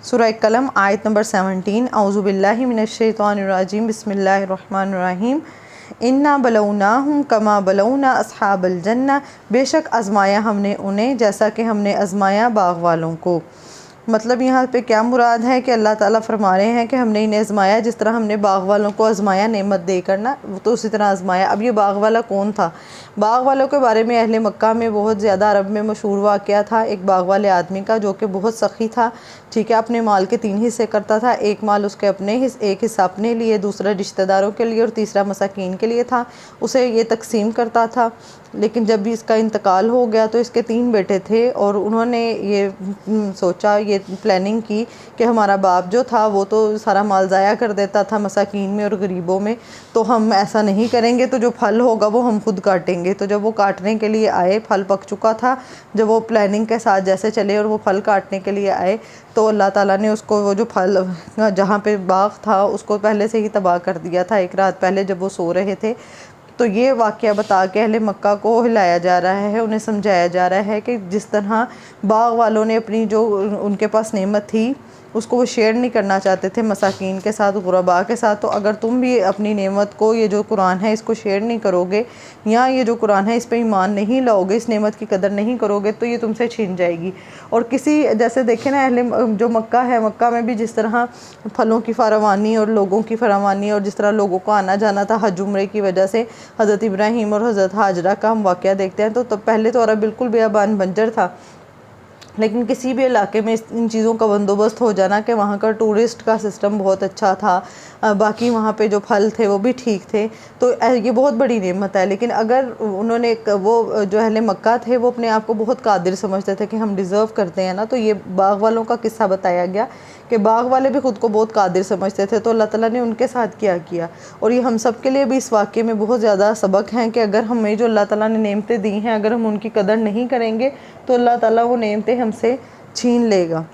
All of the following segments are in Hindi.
सूरह कलम आयत नंबर 17। औज़ु बिल्लाहि मिनश्शैतानिर्रजीम बिस्मिल्लाहिर्रहमानिर्रहीम। इन्ना बलौनाहुम कमा बलौना अस्हाबल जन्ना, बेशक आज़माया हमने उन्हें जैसा कि हमने आज़माया बाग़ वालों को। मतलब यहाँ पे क्या मुराद है कि अल्लाह ताला फरमा रहे हैं कि हमने इन्हें आज़माया जिस तरह हमने बाग़ वालों को आज़माया नेमत देकर ना, तो उसी तरह आज़माया। अब ये बाग़ वाला कौन था? बाग़ वालों के बारे में अहले मक्का में बहुत ज़्यादा अरब में मशहूर वाक़या था एक बाग़ वाले आदमी का, जो कि बहुत सखी था। ठीक है, अपने माल के 3 हिस्से करता था। एक माल उसके अपने एक हिस्सा अपने लिए, दूसरा रिश्तेदारों के लिए और तीसरा मसाकीन के लिए था। उसे ये तकसीम करता था। लेकिन जब भी इसका इंतकाल हो गया तो इसके 3 बेटे थे और उन्होंने ये सोचा, ये प्लानिंग की कि हमारा बाप जो था वो तो सारा माल ज़ाया कर देता था मसाकीन में और गरीबों में, तो हम ऐसा नहीं करेंगे, तो जो फल होगा वो हम खुद काटेंगे। तो जब वो काटने के लिए आए, फल पक चुका था, जब वो प्लानिंग के साथ जैसे चले और वो फल काटने के लिए आए तो अल्लाह ताला ने उसको वो जो फल जहाँ पे बाग़ था उसको पहले से ही तबाह कर दिया था एक रात पहले जब वो सो रहे थे। तो ये वाक़या बता के अहले मक्का को हिलाया जा रहा है, उन्हें समझाया जा रहा है कि जिस तरह बाग़ वालों ने अपनी जो उनके पास नेमत थी उसको वो शेयर नहीं करना चाहते थे मसाकीन के साथ, गुरबा के साथ, तो अगर तुम भी अपनी नेमत को, ये जो कुरान है इसको शेयर नहीं करोगे या ये जो कुरान है इस पे ईमान नहीं लाओगे, इस नेमत की कदर नहीं करोगे, तो ये तुमसे छीन जाएगी। और किसी जैसे देखें ना, अहले जो मक्का है, मक्का में भी जिस तरह फलों की फरावानी और लोगों की फरावानी और जिस तरह लोगों को आना जाना था हज उम्रे की वजह से, हज़रत इब्राहीम और हज़रत हाजरा का हम वाक़या देखते हैं। तो तब पहले तो अरब बिल्कुल बेआबान बंजर था, लेकिन किसी भी इलाके में इन चीज़ों का बंदोबस्त हो जाना कि वहाँ का टूरिस्ट का सिस्टम बहुत अच्छा था, बाकी वहाँ पे जो फल थे वो भी ठीक थे, तो ये बहुत बड़ी नेमत है। लेकिन अगर उन्होंने वो जो अहले मक्का थे वो अपने आप को बहुत कादिर समझते थे कि हम डिज़र्व करते हैं ना, तो ये बाग़ वालों का किस्सा बताया गया कि बाग़ वाले भी ख़ुद को बहुत कादिर समझते थे, तो अल्लाह ताला ने उनके साथ क्या किया। और ये हम सब के लिए भी इस वाक़े में बहुत ज़्यादा सबक हैं कि अगर हमें जो अल्लाह ताला ने नेमतें दी हैं, अगर हम उनकी कदर नहीं करेंगे तो अल्लाह ताला वो नेमतें हमसे छीन लेगा।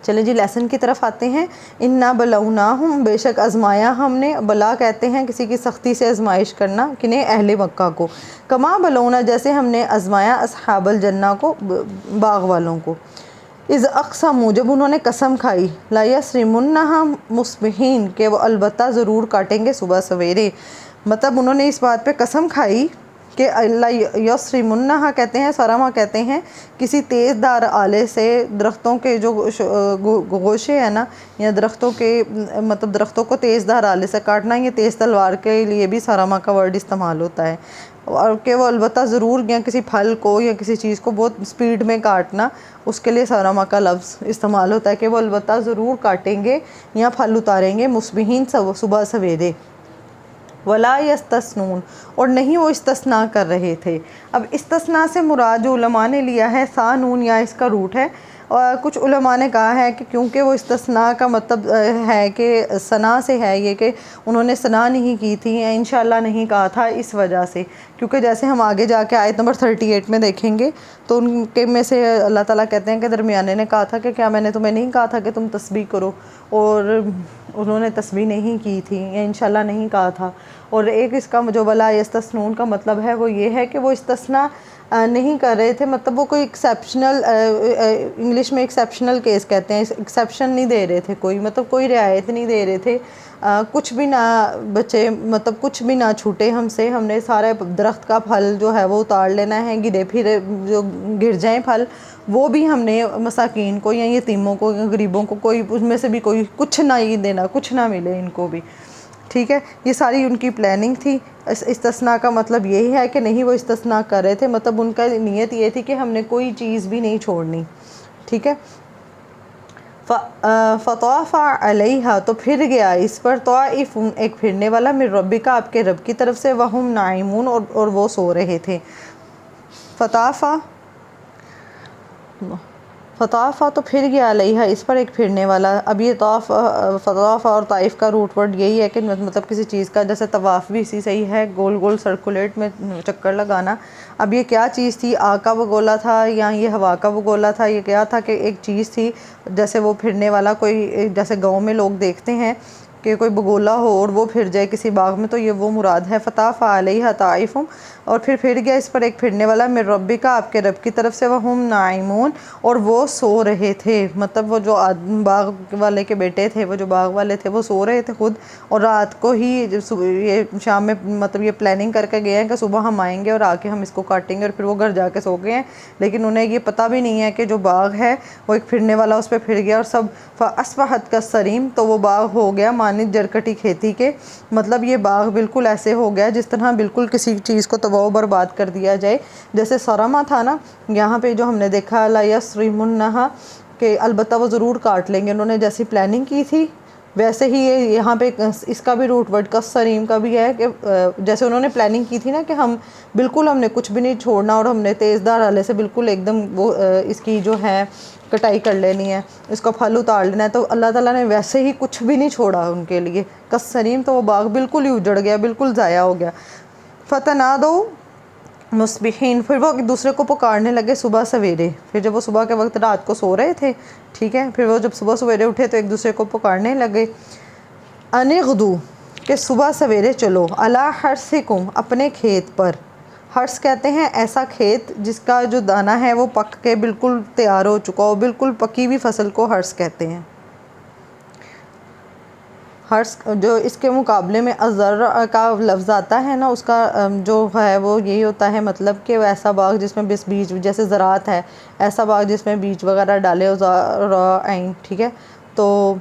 चले जी लेसन की तरफ आते हैं। इन्ना बलौनाहुम, बेशक आज़माया हमने। बला कहते हैं किसी की सख्ती से आजमाइश करना, किन्हें? अहले मक्का को। कमा बलौना, जैसे हमने आज़माया अस्हाबल जन्ना को, बाग़ वालों को। इज़ अक़समू, जब उन्होंने कसम खाई, ला यसरिमुन्नहा मुस्बिहीन, के वो अलबत्ता ज़रूर काटेंगे सुबह सवेरे। मतलब उन्होंने इस बात पे कसम खाई कि अल्लाह यसरिमुन्नहा कहते हैं, सरमा कहते हैं किसी तेज़दार आले से दरख्तों के जो गोशे हैं ना, या दरख्तों के मतलब दरख्तों को तेज़दार आले से काटना, ये तेज़ तलवार के लिए भी सरमा का वर्ड इस्तेमाल होता है। और कि वो अलबत्ता ज़रूर, या किसी फल को या किसी चीज़ को बहुत स्पीड में काटना, उसके लिए सरमा का लफ्ज़ इस्तेमाल होता है कि वो अलबत्ता ज़रूर काटेंगे या फल उतारेंगे मुस्बिहीन, सुबह सवेरे। वला यस्तस्नून, और नहीं वो इस्तिस्ना कर रहे थे। अब इस्तिस्ना से मुराद जो उलमा ने लिया है सानून या इसका रूट है, और कुछ उलमा ने कहा है कि क्योंकि वो इस्तिस्ना का मतलब है कि सना से है, ये कि उन्होंने सना नहीं की थी या इंशाअल्लाह नहीं कहा था, इस वजह से। क्योंकि जैसे हम आगे जाके आयत नंबर 38 में देखेंगे तो उनके में से अल्लाह ताला कहते हैं कि दरमियाने ने कहा था कि क्या मैंने तुम्हें नहीं कहा था कि तुम तस्बीह करो, और उन्होंने तस्बीह नहीं की थी या इंशाअल्लाह नहीं कहा था। और एक इसका जो वला यस्तस्नून का मतलब है वो ये है कि वो इस्तिस्ना नहीं कर रहे थे, मतलब वो कोई एक्सेप्शनल, इंग्लिश में एक्सेप्शनल केस कहते हैं, एक्सेप्शन नहीं दे रहे थे कोई, मतलब कोई रियायत नहीं दे रहे थे, कुछ भी ना बचे, मतलब कुछ भी ना छूटे हमसे, हमने सारे दरख्त का फल जो है वो उतार लेना है, गिरे फिर जो गिर जाएं फल वो भी हमने मसाकीन को या यतीमों को या गरीबों को, कोई उसमें से भी कोई कुछ ना ही देना, कुछ ना मिले इनको भी। ठीक है, ये सारी उनकी प्लानिंग थी। इस्तिस्ना का मतलब यही है कि नहीं वो इस्तिस्ना कर रहे थे, मतलब उनका नीयत ये थी कि हमने कोई चीज़ भी नहीं छोड़नी। ठीक है, फ़तवाफ़ा अलैहा, तो फिर गया इस पर, तवाइफ, एक फिरने वाला, मिर रब्बिका, आपके रब की तरफ से, वहुम नाइमून, और वो सो रहे थे। फ़ताफ़ा तो फिर गया अलैहा, इस पर एक फिरने वाला। अब ये फ़ताफ़ा और ताइफ़ का रूट वर्ड यही है कि मतलब किसी चीज़ का, जैसे तवाफ़ भी इसी सही है, गोल गोल सर्कुलेट में चक्कर लगाना। अब ये क्या चीज़ थी? आग का बगोला था या ये हवा का बगोला था? ये क्या था कि एक चीज़ थी, जैसे वो फिरने वाला कोई, जैसे गाँव में लोग देखते हैं कि कोई बगोला हो और वो फिर जाए किसी बाग में, तो ये वो मुराद है। फ़ताफ़ा अलैहा ताइफ़ुम, और फिर गया इस पर एक फिरने वाला मिर रब्बी का, आपके रब की तरफ से, वहुम नाइमून, और वो सो रहे थे। मतलब वो जो बाग वाले के बेटे थे, वो जो बाग वाले थे वो सो रहे थे खुद, और रात को ही ये शाम में मतलब ये प्लानिंग करके गए हैं कि सुबह हम आएंगे और आके हम इसको काटेंगे, और फिर वो घर जाके सो गए हैं। लेकिन उन्हें ये पता भी नहीं है कि जो बाग है वो एक फिरने वाला उस पर फिर गया, और सब फ़अस्बहत कस्सरीम, तो वो बाग हो गया मानित जरकटी खेती के। मतलब ये बाग बिल्कुल ऐसे हो गया जिस तरह बिल्कुल किसी चीज़ को तबाह बर्बाद कर दिया जाए। जैसे सरमा था ना, यहाँ पे जो हमने देखा ला यसरिमुन्नहा, कि अलबत्ता वो ज़रूर काट लेंगे, उन्होंने जैसी प्लानिंग की थी वैसे ही ये यहाँ पे इसका भी रूट वर्ड कस्सरीम का भी है कि जैसे उन्होंने प्लानिंग की थी ना कि हम बिल्कुल हमने कुछ भी नहीं छोड़ना, और हमने तेज़दार आले से बिल्कुल एकदम वो इसकी जो है कटाई कर लेनी है, इसका फल उतार लेना है, तो अल्लाह ताला ने वैसे ही कुछ भी नहीं छोड़ा उनके लिए। कस्सरीम, तो वो बाग बिल्कुल ही उजड़ गया, बिल्कुल ज़ाया हो गया। फ़तना दो मुस्बिहीन, फिर वो एक दूसरे को पुकारने लगे सुबह सवेरे। फिर जब वो सुबह के वक्त रात को सो रहे थे, ठीक है, फिर वो जब सुबह सवेरे उठे तो एक दूसरे को पुकारने लगे, अनिगदू, कि सुबह सवेरे चलो, अला हर्सिकुम, अपने खेत पर। हर्स कहते हैं ऐसा खेत जिसका जो दाना है वो पक के बिल्कुल तैयार हो चुका हो, बिल्कुल पकी हुई फसल को हर्स कहते हैं। हर्स जो इसके मुकाबले में अज़र का लफ्ज़ आता है ना, उसका जो है वो यही होता है, मतलब कि ऐसा बाग जिसमें बस बीज, जैसे ज़रात है, ऐसा बाग जिसमें बीज वगैरह डाले हो, आइन, ठीक है, तो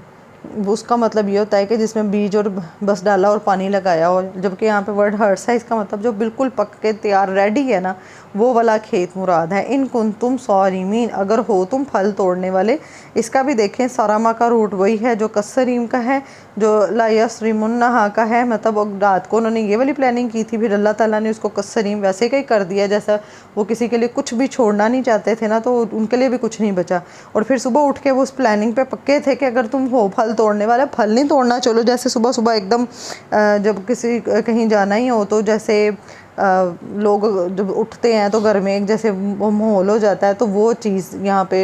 उसका मतलब ये होता है कि जिसमें बीज और बस डाला और पानी लगाया हो। जबकि यहाँ पे वर्ड हर्स है, इसका मतलब जो बिल्कुल पक के तैयार रेडी है ना, वो वाला खेत मुराद है। इन कुंतुम सारिमीन, अगर हो तुम फल तोड़ने वाले। इसका भी देखें, सरमा का रूट वही है जो कस्सरीम का है, जो ला यसरिमुन्नहा का है। मतलब रात को उन्होंने ये वाली प्लानिंग की थी, फिर अल्लाह ताला ने उसको कस्सरीम वैसे का ही कर दिया, जैसा वो किसी के लिए कुछ भी छोड़ना नहीं चाहते थे ना, तो उनके लिए भी कुछ नहीं बचा। और फिर सुबह उठ के वो उस प्लानिंग पे पक्के थे कि अगर तुम हो फल तोड़ने वाले, फल नहीं तोड़ना, चलो जैसे सुबह सुबह एकदम जब किसी कहीं जाना ही हो तो जैसे लोग जब उठते हैं तो घर में एक जैसे वो माहौल हो जाता है, तो वो चीज़ यहाँ पे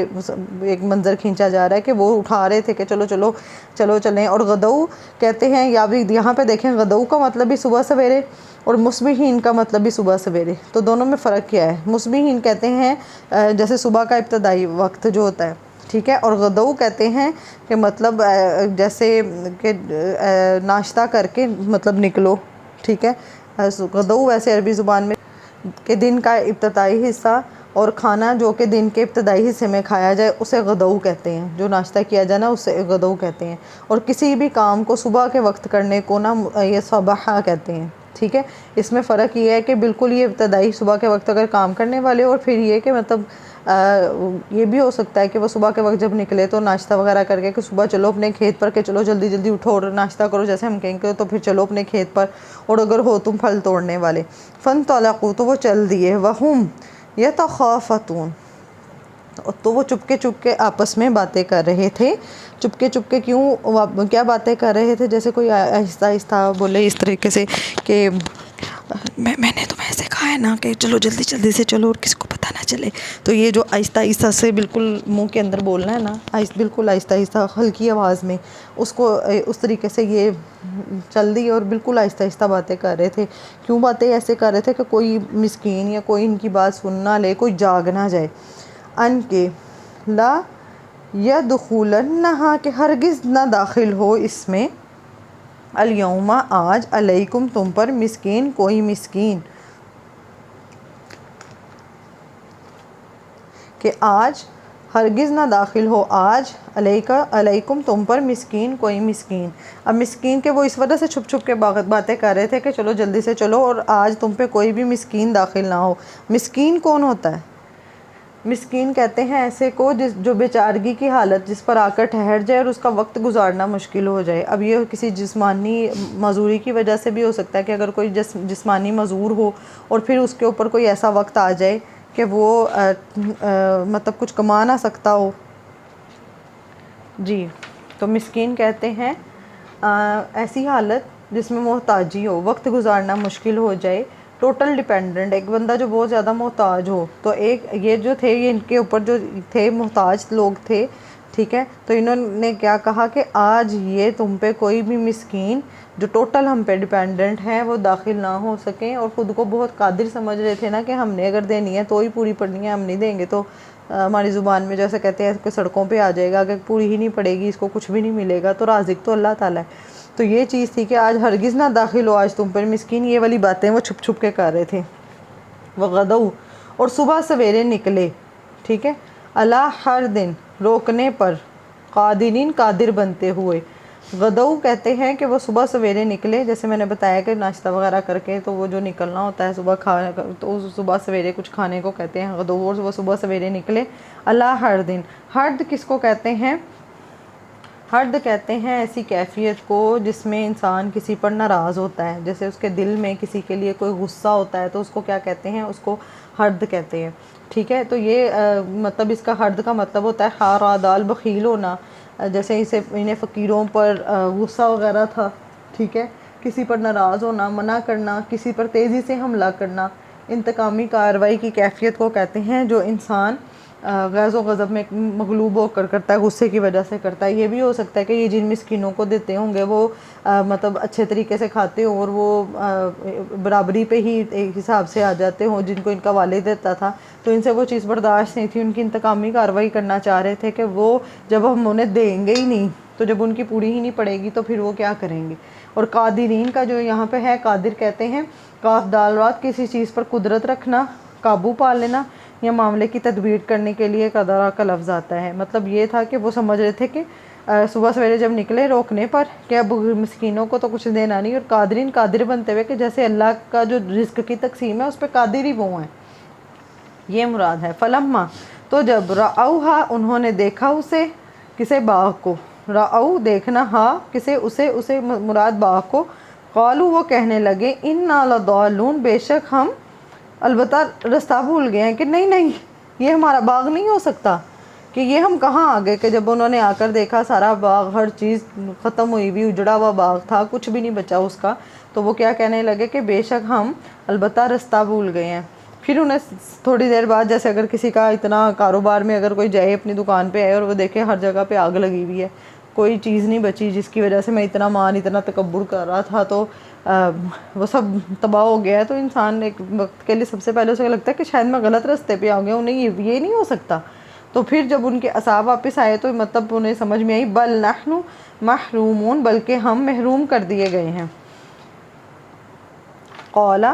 एक मंज़र खींचा जा रहा है कि वो उठा रहे थे कि चलो चलो चलो चलें। और गदऊ कहते हैं, या भी यहाँ पे देखें, गदऊ का मतलब भी सुबह सवेरे और मुस्बिहीन का मतलब भी सुबह सवेरे, तो दोनों में फ़र्क क्या है। मुस्बिहीन कहते हैं जैसे सुबह का इब्तदाई वक्त जो होता है, ठीक है, और गदऊ कहते हैं कि मतलब जैसे कि नाश्ता करके मतलब निकलो, ठीक है। गदऊ वैसे अरबी ज़ुबान में के दिन का इब्तदाई हिस्सा, और खाना जो कि दिन के इब्तदाई हिस्से में खाया जाए उसे गदऊ कहते हैं, जो नाश्ता किया जाए ना उसे गदऊ कहते हैं। और किसी भी काम को सुबह के वक्त करने को ना ये सबाहा कहते हैं, ठीक है। इसमें फ़र्क ये है कि बिल्कुल ये इब्तदाई सुबह के वक्त अगर काम करने वाले, और फिर ये कि मतलब ये भी हो सकता है कि वो सुबह के वक्त जब निकले तो नाश्ता वगैरह करके कि सुबह चलो अपने खेत पर, के चलो जल्दी जल्दी उठो और नाश्ता करो जैसे हम कहेंगे, तो फिर चलो अपने खेत पर। और अगर हो तुम फल तोड़ने वाले, फ़न तलक़ू, तो वो चल दिए, वहुम यतख़ाफ़तून, तो वो चुपके चुपके आपस में बातें कर रहे थे। चुपके चुपके क्यों, क्या बातें कर रहे थे, जैसे कोई आहिस्ता आहिस्ता बोले इस तरीके से कि मैंने तुम्हें ऐसे कहा है ना कि चलो जल्दी जल्दी से चलो और किसी को पता ना चले। तो ये जो आहिस्ता आहिस्ता से बिल्कुल मुंह के अंदर बोलना है ना, बिल्कुल आहिस्ता आहिस्ता हल्की आवाज़ में, उसको उस तरीके से ये चल दी और बिल्कुल आहिस्ता आहिस्ता बातें कर रहे थे। क्यों बातें ऐसे कर रहे थे कि कोई मिस्कीन या कोई इनकी बात सुन ना ले, कोई जाग ना जाए। अन के ला यदखुलन्नहा, के हरगिज़ ना दाखिल हो इसमें, अलयौमा, आज, अलैकुम, तुम पर, मिस्कीन, कोई मिस्कीन, कि आज हरगिज़ ना दाखिल हो, आज, अलैका, अलैकुम, तुम पर, मिस्कीन, कोई मिस्कीन। अब मिस्कीन के वो इस वजह से छुप छुप के बातें कर रहे थे कि चलो जल्दी से चलो और आज तुम पे कोई भी मिस्कीन दाखिल ना हो। मिस्कीन कौन होता है? मिस्कीन कहते हैं ऐसे को जो बेचारगी की हालत जिस पर आकर ठहर जाए और उसका वक्त गुजारना मुश्किल हो जाए। अब ये किसी जिस्मानी मजूरी की वजह से भी हो सकता है कि अगर कोई जिस्मानी मजूर हो और फिर उसके ऊपर कोई ऐसा वक्त आ जाए कि वो मतलब कुछ कमा ना सकता हो जी, तो मिस्कीन कहते हैं ऐसी हालत जिसमें मोहताजी हो, वक्त गुजारना मुश्किल हो जाए। टोटल डिपेंडेंट, एक बंदा जो बहुत ज़्यादा मोहताज हो, तो एक ये जो थे ये इनके ऊपर जो थे मोहताज लोग थे, ठीक है। तो इन्होंने क्या कहा कि आज ये तुम पे कोई भी मिस्कीन जो टोटल हम पे डिपेंडेंट है वो दाखिल ना हो सकें, और ख़ुद को बहुत कादिर समझ रहे थे ना कि हमने अगर देनी है तो ही पूरी पड़नी है, हम नहीं देंगे तो हमारी ज़ुबान में जैसे कहते हैं कि सड़कों पे आ जाएगा, अगर पूरी ही नहीं पड़ेगी इसको कुछ भी नहीं मिलेगा। तो राज़िक तो अल्लाह ताला है। तो ये चीज़ थी कि आज हरगिज़ ना दाखिल हो आज तुम पर मिस्कीन, ये वाली बातें वो छुप छुप के कर रहे थे। वग़दऊ, और सुबह सवेरे निकले, ठीक है, अला हर दिन, रोकने पर, कादिरीन, कादिर बनते हुए। गदऊ कहते हैं कि वो सुबह सवेरे निकले, जैसे मैंने बताया कि नाश्ता वगैरह करके तो वो जो निकलना होता है सुबह खाने, तो सुबह सवेरे कुछ खाने को कहते हैं गदऊ, और वो सुबह सवेरे निकले। अला हर दिन, हर्द किसको कहते हैं? हर्द कहते हैं ऐसी कैफियत को जिसमें इंसान किसी पर नाराज़ होता है, जैसे उसके दिल में किसी के लिए कोई गुस्सा होता है तो उसको क्या कहते हैं? उसको हर्द कहते हैं, ठीक है। तो ये मतलब इसका हर्द का मतलब होता है हारा दाल बखील होना, जैसे इन्हें फ़कीरों पर गुस्सा वगैरह था, ठीक है, किसी पर नाराज़ होना, मना करना, किसी पर तेज़ी से हमला करना, इंतकामी कार्रवाई की कैफियत को कहते हैं जो इंसान गैज़ व गज़ब में मगलूब होकर करता है, गुस्से की वजह से करता है। ये भी हो सकता है कि ये जिन मिस्किनों को देते होंगे वो मतलब अच्छे तरीके से खाते हों और वो बराबरी पे ही एक हिसाब से आ जाते हों जिनको इनका वालिद देता था, तो इनसे वो चीज़ बर्दाश्त नहीं थी, उनकी इंतकामी कार्रवाई करना चाह रहे थे कि वो जब हम उन्हें देंगे ही नहीं तो जब उनकी पूरी ही नहीं पड़ेगी तो फिर वो क्या करेंगे। और कादिरीन का जो यहाँ पे है, कादिर कहते हैं काफ दाल रात, किसी चीज़ पर कुदरत रखना, काबू पा लेना या मामले की तदबीर करने के लिए कदरा का लफ्ज़ आता है। मतलब ये था कि वो समझ रहे थे कि सुबह सवेरे जब निकले रोकने पर कि अब मिस्कीनों को तो कुछ देना नहीं, और कादिरीन, कादिर बनते हुए कि जैसे अल्लाह का जो रिज़्क की तकसीम है उस पर कादिर ही वो हैं, ये मुराद है। फलम्मा, तो जब राऊहा, उन्होंने देखा उसे, किसे? बाग को। राऊ देखना, हाँ किसे? उसे मुराद बाग को। क़ालू, वो कहने लगे, इन्ना लदालून, बेशक हम अलबत्ता रास्ता भूल गए हैं, कि नहीं नहीं ये हमारा बाग नहीं हो सकता, कि ये हम कहाँ आ गए। कि जब उन्होंने आकर देखा सारा बाग, हर चीज़ ख़त्म हुई हुई, उजड़ा हुआ बाग था, कुछ भी नहीं बचा उसका, तो वो क्या कहने लगे कि बेशक हम अलबत्ता रास्ता भूल गए हैं। फिर उन्हें थोड़ी देर बाद, जैसे अगर किसी का इतना कारोबार में अगर कोई जाए अपनी दुकान पे आए और वो देखे हर जगह पे आग लगी हुई है, कोई चीज़ नहीं बची जिसकी वजह से मैं इतना मान, इतना तकब्बुर कर रहा था, तो वो सब तबाह हो गया है, तो इंसान एक वक्त के लिए सबसे पहले उसे लगता है कि शायद मैं गलत रास्ते पे आ गया, उन्हें ये नहीं हो सकता। तो फिर जब उनके असाब वापस आए तो मतलब उन्हें समझ में आई, बल नहनु महरूमून, बल्कि हम महरूम कर दिए गए हैं। कौला,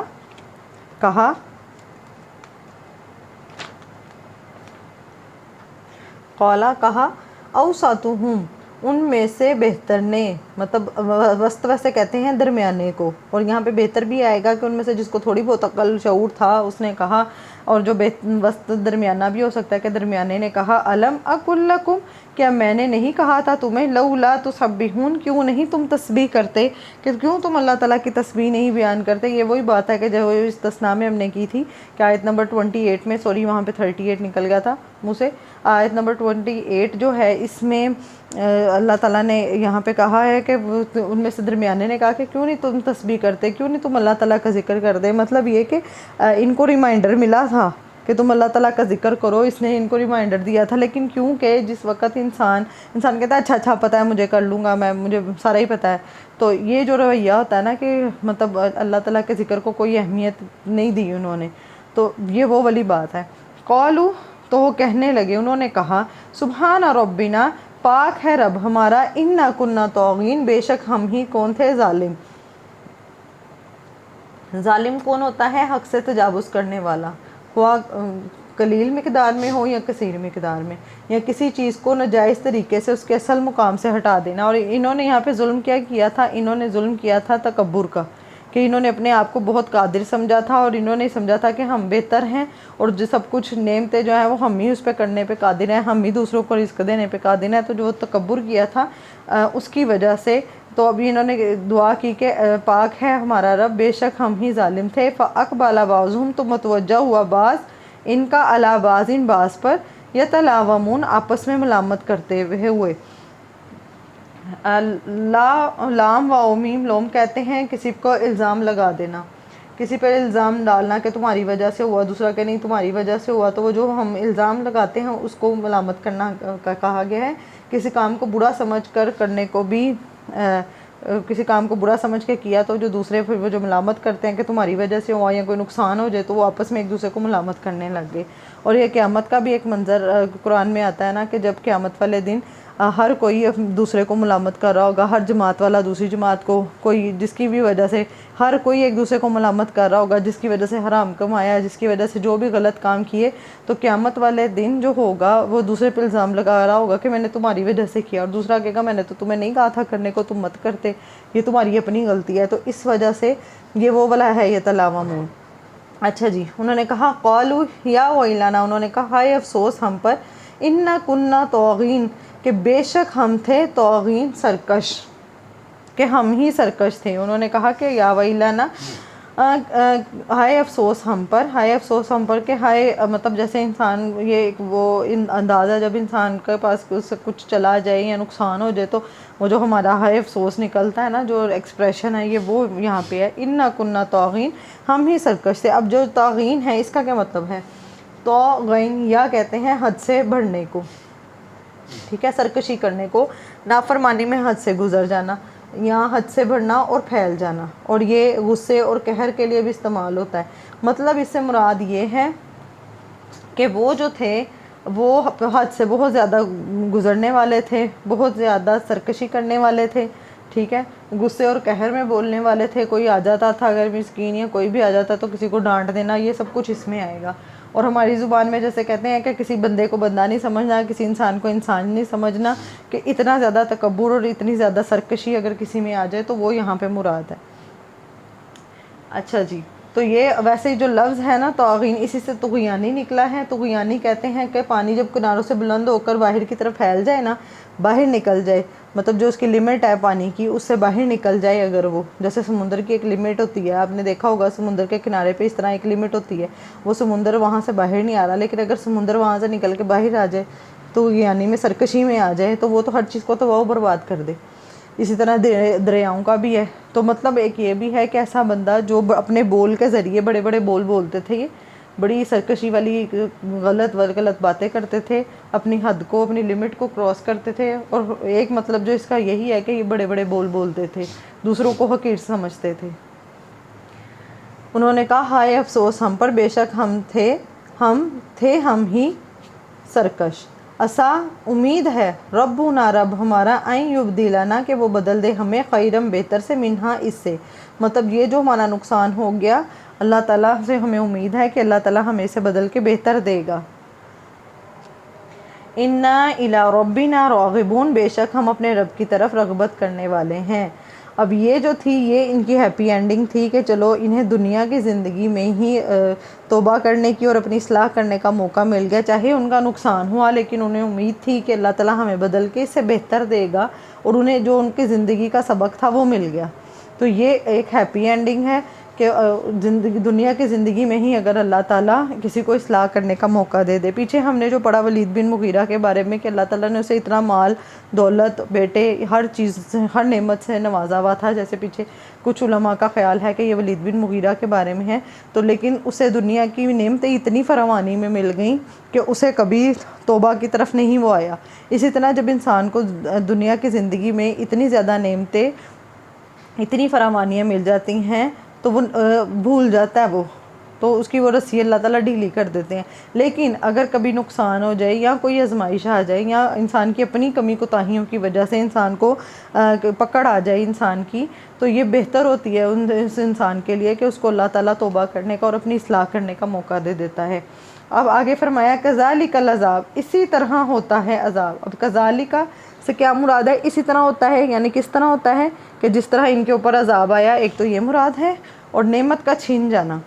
कहा, कौला कहा, औसतुहुम, उनमें से बेहतर ने, मतलब वस्त वैसे कहते हैं दरमियाने को, और यहाँ पे बेहतर भी आएगा कि उनमें से जिसको थोड़ी बहुत अक्ल शऊर था उसने कहा, और जो वस्त दरमियाना भी हो सकता है कि दरमियाने ने कहा, अलम अकुल लकुम, क्या मैंने नहीं कहा था तुम्हें, लौला तुसब्बिहून, क्यों नहीं तुम तस्बीह करते, कि क्यों तुम अल्लाह ताला की तस्बीह नहीं बयान करते। ये वही बात है कि जो इस तस्ना में हमने की थी कि आयत नंबर 28 में, सॉरी वहाँ पे 38 निकल गया था मुँह से, आयत नंबर 28 जो है इसमें अल्लाह ताला ने यहाँ पे कहा है कि उनमें से दरमियाने ने कहा कि क्यों नहीं तुम तस्बीह करते, क्यों नहीं तुम अल्लाह ताला का जिक्र कर दे। मतलब ये कि इनको रिमाइंडर मिला था कि तुम अल्लाह ताला का जिक्र करो, इसने इनको रिमाइंडर दिया था, लेकिन क्योंकि जिस वक्त इंसान कहता है अच्छा पता है मुझे, कर लूँगा मैं, मुझे सारा ही पता है, तो ये जो रवैया होता है ना कि मतलब अल्लाह ताला के ज़िक्र को कोई अहमियत नहीं दी उन्होंने, तो ये वो वाली बात है। कौलू, तो वो कहने लगे, उन्होंने कहा, सुबहान रब्बिना, पाक है रब हमारा, इन्ना कुन्ना तौगीन, बेशक हम ही कौन थे? जालिम। जालिम कौन होता है? हक से तजावुज़ करने वाला, हुआ कलील मिकदार में हो या कसीर मिकदार में, या किसी चीज़ को नाजायज़ तरीके से उसके असल मुकाम से हटा देना। और इन्होंने यहाँ पे जुल्म क्या किया था? इन्होंने जुल्म किया था तकब्बुर का, कि इन्होंने अपने आप को बहुत कादिर समझा था और इन्होंने समझा था कि हम बेहतर हैं और जो सब कुछ नेमतें जो हैं वो हम ही उस पर करने पे कादिर हैं, हम ही दूसरों को रिस्क देने पे कादिर हैं। तो जो तकब्बुर किया था उसकी वजह से तो अभी इन्होंने दुआ की कि पाक है हमारा रब, बेशक हम ही जालिम थे। फ़अक़बला बाज़ुहुम, तो मतवज्जा हुआ बाज़ इनका अला बाज़, इन बाज़ पर, यतलावमून, आपस में मलामत करते हुए। लाम व मीम लोम कहते हैं किसी को इल्ज़ाम लगा देना, किसी पर इल्ज़ाम डालना कि तुम्हारी वजह से हुआ, दूसरा कि नहीं तुम्हारी वजह से हुआ, तो वो जो हम इल्ज़ाम लगाते हैं उसको मलामत करना कहा गया है। किसी काम को बुरा समझ कर करने को भी किसी काम को बुरा समझ के किया तो जो दूसरे फिर वो जो मलामत करते हैं कि तुम्हारी वजह से हुआ या कोई नुकसान हो जाए, तो वो आपस में एक दूसरे को मलामत करने लग गए। और ये क़यामत का भी एक मंज़र कुरान में आता है ना कि जब क़यामत वाले दिन हर कोई दूसरे को मलामत कर रहा होगा, हर जमात वाला दूसरी जमात को, कोई जिसकी भी वजह से हर कोई एक दूसरे को मलामत कर रहा होगा, जिसकी वजह से हराम कमाया, जिसकी वजह से जो भी गलत काम किए, तो क़यामत वाले दिन जो होगा वो दूसरे पर इल्ज़ाम लगा रहा होगा कि मैंने तुम्हारी वजह से किया, और दूसरा कहेगा मैंने तो तुम्हें नहीं कहा था करने को, तुम मत करते, ये तुम्हारी अपनी गलती है। तो इस वजह से ये वो वाला है ये तलावामून। अच्छा जी, उन्होंने कहा क़ालू या वैलाना, उन्होंने कहा हाय अफसोस हम पर, इन्ना कुन्ना तौगीन, कि बेशक हम थे तौगीन सरकश, कि हम ही सरकश थे। उन्होंने कहा कि या वैलाना, हाय अफसोस हम पर, हाय अफसोस हम पर, कि हाय मतलब जैसे इंसान ये वो अंदाज़ा जब इंसान के पास कुछ चला जाए या नुकसान हो जाए तो वो जो हमारा हाय अफसोस निकलता है ना, जो एक्सप्रेशन है ये वो यहाँ पे है, इन्ना कुन्ना तौगीन, हम ही सरकश थे। अब जो तौगीन है इसका क्या मतलब है? तौगीन या कहते हैं हद से बढ़ने को, ठीक है, सरकशी करने को, नाफरमानी में हद से गुजर जाना या हद से बढ़ना और फैल जाना, और ये गुस्से और कहर के लिए भी इस्तेमाल होता है। मतलब इससे मुराद ये है कि वो जो थे वो हद से बहुत ज़्यादा गुजरने वाले थे, बहुत ज़्यादा सरकशी करने वाले थे, ठीक है, गुस्से और कहर में बोलने वाले थे। कोई आ जाता था, अगर मिस्कीन या कोई भी आ जाता तो किसी को डांट देना, ये सब कुछ इसमें आएगा। और हमारी ज़ुबान में जैसे कहते हैं कि किसी बंदे को बंदा नहीं समझना, किसी इंसान को इंसान नहीं समझना, कि इतना ज़्यादा तकब्बुर और इतनी ज़्यादा सरकशी अगर किसी में आ जाए तो वो यहाँ पे मुराद है। अच्छा जी, तो ये वैसे ही जो लफ्ज़ है ना तौगीन, इसी से तुग़यानी निकला है। तुग़यानी कहते हैं कि पानी जब किनारों से बुलंद होकर बाहर की तरफ फैल जाए ना, बाहर निकल जाए, मतलब जो उसकी लिमिट है पानी की उससे बाहर निकल जाए, अगर वो जैसे समुंदर की एक लिमिट होती है, आपने देखा होगा समुंदर के किनारे पे इस तरह एक लिमिट होती है, वो समुंदर वहाँ से बाहर नहीं आ रहा, लेकिन अगर समुंदर वहाँ से निकल के बाहर आ जाए तो यानी में सरकशी में आ जाए तो वो तो हर चीज़ को तो वो बर्बाद कर दे। इसी तरह दरियाओं का भी है। तो मतलब एक ये भी है कि ऐसा बंदा जो अपने बोल के ज़रिए बड़े बड़े बोल बोलते थे, ये बड़ी सरकशी वाली गलत बातें करते थे, अपनी हद को, अपनी लिमिट को क्रॉस करते थे। और एक मतलब जो इसका यही है कि ये बड़े बड़े बोल बोलते थे, दूसरों को हकीर समझते थे। उन्होंने कहा हाय अफसोस हम पर, बेशक हम थे हम ही सरकश। असा उम्मीद है, रब्बुना रब हमारा, आइन युबदिलाना, कि वो बदल दे हमें, खैरम बेहतर से, मिन्हा इससे। मतलब ये जो हमारा नुकसान हो गया, अल्लाह ताला से हमें उम्मीद है कि अल्लाह ताला हमें इसे बदल के बेहतर देगा। इन्ना इला रब्बिना रागिबून, बेशक हम अपने रब की तरफ रगबत करने वाले हैं। अब ये जो थी ये इनकी हैप्पी एंडिंग थी कि चलो इन्हें दुनिया की ज़िंदगी में ही तौबा करने की और अपनी इस्लाह करने का मौका मिल गया, चाहे उनका नुकसान हुआ, लेकिन उन्हें उम्मीद थी कि अल्लाह ताला हमें बदल के इससे बेहतर देगा, और उन्हें जो उनकी ज़िंदगी का सबक था वो मिल गया। तो ये एक हैप्पी एंडिंग है कि दुनिया की ज़िंदगी में ही अगर अल्लाह ताला किसी को इस्लाह करने का मौका दे दे। पीछे हमने जो पढ़ा वलीद बिन मुगीरा के बारे में कि अल्लाह ताला ने उसे इतना माल, दौलत, बेटे, हर चीज़ से, हर नेमत से नवाजा हुआ था, जैसे पीछे कुछ उलमा का ख्याल है कि ये वलीद बिन मुगीरा के बारे में है। तो लेकिन उसे दुनिया की नेमतें इतनी फरावानी में मिल गई कि उसे कभी तौबा की तरफ नहीं वो आया। इसी तरह जब इंसान को दुनिया की ज़िंदगी में इतनी ज़्यादा नेमतें, इतनी फरावानियाँ मिल जाती हैं तो वो भूल जाता है, वो तो उसकी वो रस्सी अल्लाह ताला ढीली कर देते हैं। लेकिन अगर कभी नुकसान हो जाए या कोई आजमाइश आ जाए या इंसान की अपनी कमी कोताहियों की वजह से इंसान को पकड़ आ जाए इंसान की, तो ये बेहतर होती है उस इंसान के लिए कि उसको अल्लाह ताला तौबा करने का और अपनी इस्लाह करने का मौका दे देता है। अब आगे फरमाया कज़ालिकल अज़ाब, इसी तरह होता है अज़ाब। अब कज़ालिका से क्या मुराद है? इसी तरह होता है, यानी किस तरह होता है कि जिस तरह इनके ऊपर अज़ाब आया, एक तो ये मुराद है, और नेमत का छीन जाना,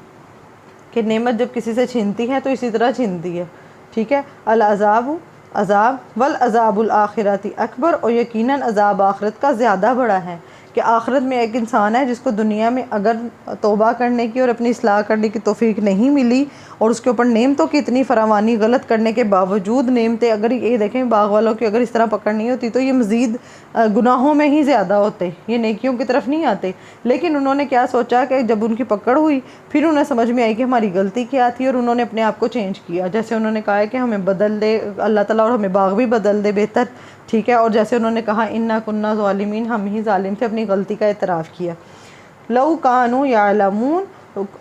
कि नेमत जब किसी से छीनती है तो इसी तरह छीनती है, ठीक है। अल अज़ाब, अज़ाब, वल अज़ाबुल आखिरती अकबर, और यकीनन अज़ाब आखिरत का ज़्यादा बड़ा है। कि आखिरत में एक इंसान है जिसको दुनिया में अगर तौबा करने की और अपनी इस्लाह करने की तौफीक नहीं मिली और उसके ऊपर नेमतों की इतनी फरावानी गलत करने के बावजूद नेमतें, अगर ये देखें बाग वालों की अगर इस तरह पकड़ नहीं होती तो ये मज़ीद गुनाहों में ही ज़्यादा होते, ये नेकियों की तरफ नहीं आते। लेकिन उन्होंने क्या सोचा कि जब उनकी पकड़ हुई फिर उन्हें समझ में आई कि हमारी गलती क्या थी और उन्होंने अपने आप को चेंज किया। जैसे उन्होंने कहा है कि हमें बदल दे अल्लाह ताला और हमें बाग भी बदल दे बेहतर, ठीक है। और जैसे उन्होंने कहा इन्ना कुन्ना ज़ालिमीन, हम ही ज़ालिम थे, अपनी गलती का एतराफ़ किया। लौ कानू यालमून,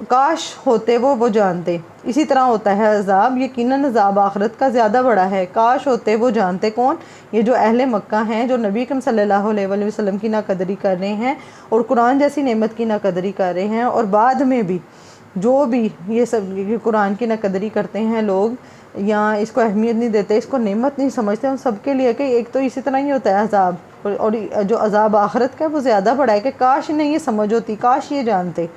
काश होते वो जानते। इसी तरह होता है अज़ाब, यकीनन अज़ाब आखिरत का ज़्यादा बड़ा है। काश होते वो जानते, कौन? ये जो अहले मक्का हैं जो नबी अकरम सल्लल्लाहु अलैहि वसल्लम की नाकदरी कर रहे हैं और कुरान जैसी नेमत की नाकदरी कर रहे हैं, और बाद में भी जो भी ये सब कुरान की नाकदरी करते हैं लोग या इसको अहमियत नहीं देते, इसको नेमत नहीं समझते, उन सब के लिए कि एक तो इसी तरह ही होता है अज़ाब, और जो अज़ाब आखिरत का है वो ज़्यादा बड़ा है कि काश इन्हें ये समझ होती, काश ये जानते।